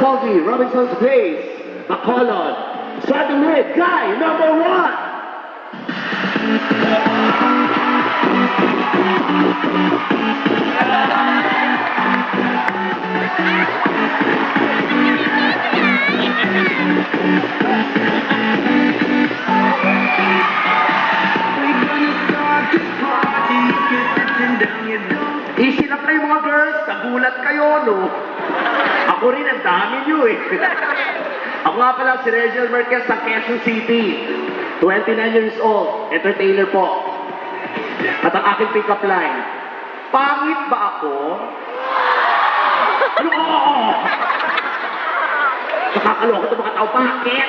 Foggy, Robinson's Place, Bacolod, starting with guy number 1. Easy lang kayo mga girls, nagulat kayo, no? Ako rin, ang dami nyo eh. Ako nga pala si Reginald Marquez sa Quezon City. 29 years old, entertainer po. At ang aking pick-up line, pangit ba ako? Ano oo? Nakakaloka ito mga tao, bakit?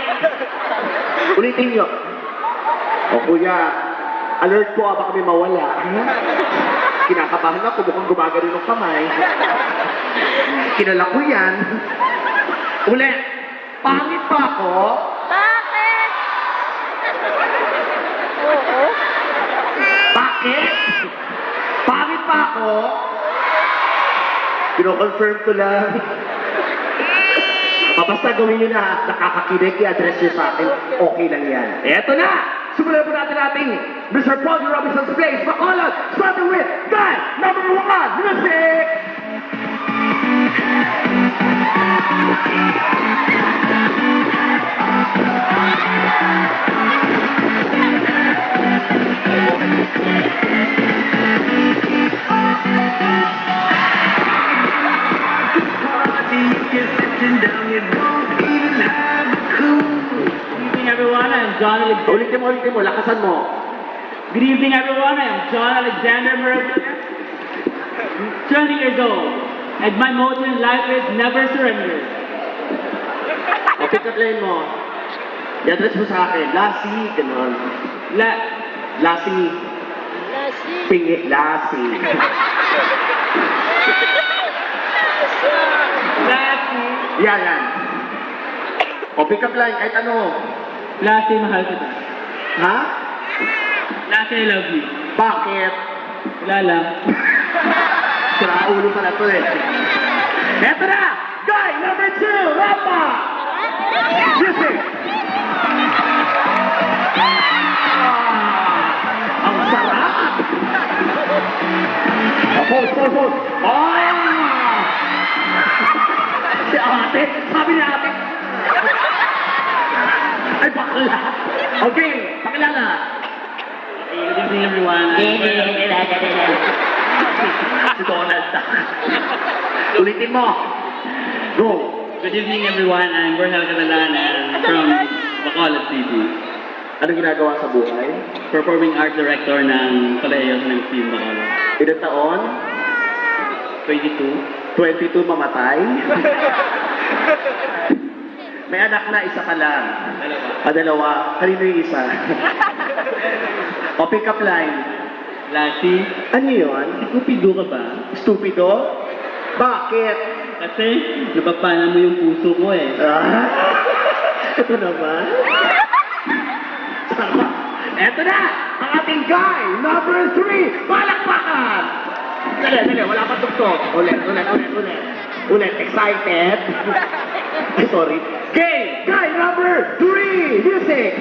Ulitin nyo. O kuya, alert po, baka may mawala. Kinakabahan ako, mukhang gumagano ng kamay. Kinala ko yan. Ulit, pangit pa ako? Bakit? Oo. Bakit? Pangit pa ako? Kino-confirm ko lang. Basta gawin nyo na, nakakakinig, i-address nyo sa akin, okay lang yan. Eto na! Simulan po natin ating Mr. Foggy Robinson's Place, Bacolod, starting with guy number 1, music! Good evening, everyone. I'm John Alexander. Ulitin mo, lakasan mo. Good evening, everyone. I'm John Alexander Maravilla, 20 years old, and my motto in life is never surrender. O, pick up line mo. I-address mo sa akin, Lassie, gano'n. Lassie. Pingi, Lassie. Lassie. Yan. O, pick up line, kahit ano. Lassie, mahal kita. Ha? Lassie, I love you. Bakit? Wala lang. Sira ulo pala to eh. Eto na! Guy number 2, Rapa! Music! Ang sarap! Pause. Si ate, sabi ni ate. Ay, bakla. Okay, pakilala. Good evening, everyone. Si Donald Duck. Ulitin mo. Go. Good evening, everyone. I'm Berhel Catalan and from Bacolod City. Ano ginagawa sa buhay? Performing art director ng Colegio ng Team Bacolod. Ilang taon? 22. 22 mamatay? May anak na, isa ka lang. Dalawa. Kanino yung isa? O, pick up line. Lassie, Ano yun? stupido ka ba? Stupido? Bakit? Kasi napapana mo yung puso ko eh. Ito naman. Eto na! Ang ating guy, number 3, palakpakan! Dali, wala pa tuktok. Ulit. Excited? Ay, sorry. Game! Guy number 3, music!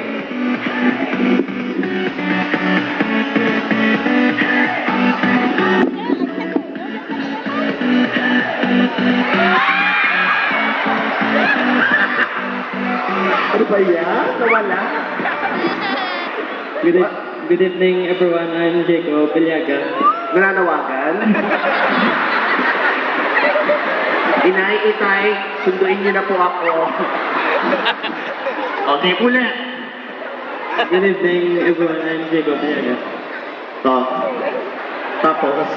Ano ba yan? Nawala? Good evening, everyone. I'm Jacob Biliaga. Nananawagan? Inay, itay, sunduin niyo na po ako. Okay, ulit. Good evening, everyone. I'm Jacob Biliaga. Tapos,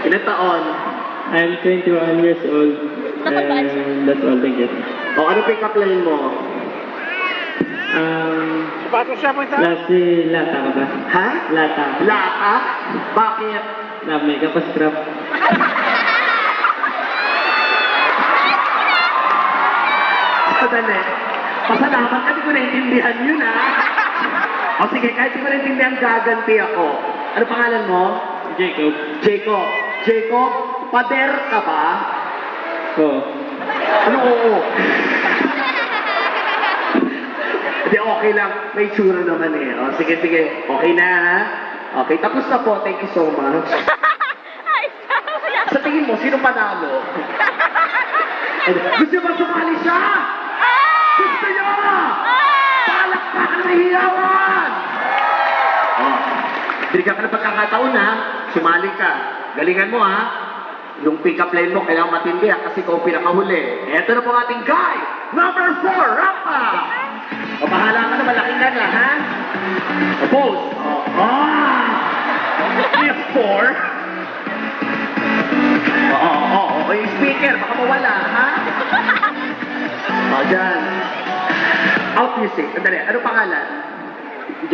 ilang taon? I'm 21 years old. And that's all. Thank you. Ano pick up line mo? Lassie, lata ka ba? Ha? Lata. Lata? Bakit? May kapastrap. Sadali. Pasalamat ka, di ko naintindihan yun, ha? O sige, kahit di ko naintindihan, gaganti ako. Ano pangalan mo? Jacob. Jacob, pader ka ba? Oh. Ano oo? Hindi, okay lang. May tsura naman eh. O, sige, sige. Okay na, ha? Okay, tapos na po. Thank you so much. Sa tingin mo, sino panalo? Gusto mo sumali siya? Gusto niyo! Palakpakan na hiyawan! Oh, binigyan ka ng pagkakataon ha. Sumali ka. Galingan mo ha. Yung pick-up line mo, kailangan matindi ha, kasi ikaw ang pinakahuli. Ito na po ang ating guy, number 4, Rafa! O, bahala ka na, malaki na na, ha? O, pose. If 4. Oo, yung speaker, baka mawala, ha? O, dyan. Out music. Andali, ano pangalan?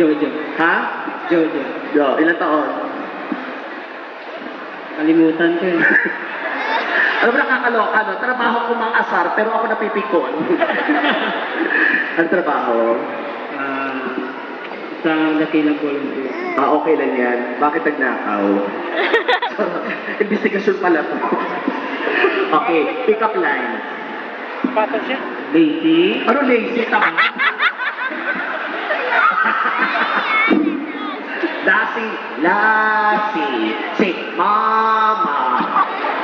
Jojo. Ha? Jojo. Yo, ilang taon? Kalimutan ko eh. Alam mo, nakakaloka, no? Trabaho ko mga asar, pero ako napipikon. Ang trabaho? Isang dakilang volunteer. Okay lang yan. Bakit nagnakaw? Investigasyon pala to. Okay, pick up line. Lazy. Ano lazy? Tama? Lasi. Si mama.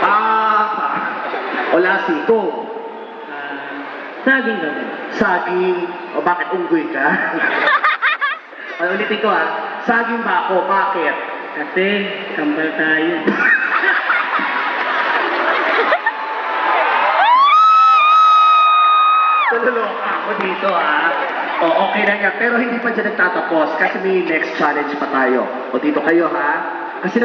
Papa. O lasi ko. Saging daw. Saging. O bakit unggoy ka? Ulitin ko ha. Saging ba ako? Bakit? Kasi kambal tayo. Naloloka ako dito ha. O okay na yan. Pero hindi pa dyan nagtatapos kasi may next challenge pa tayo. O dito kayo ha. Kasi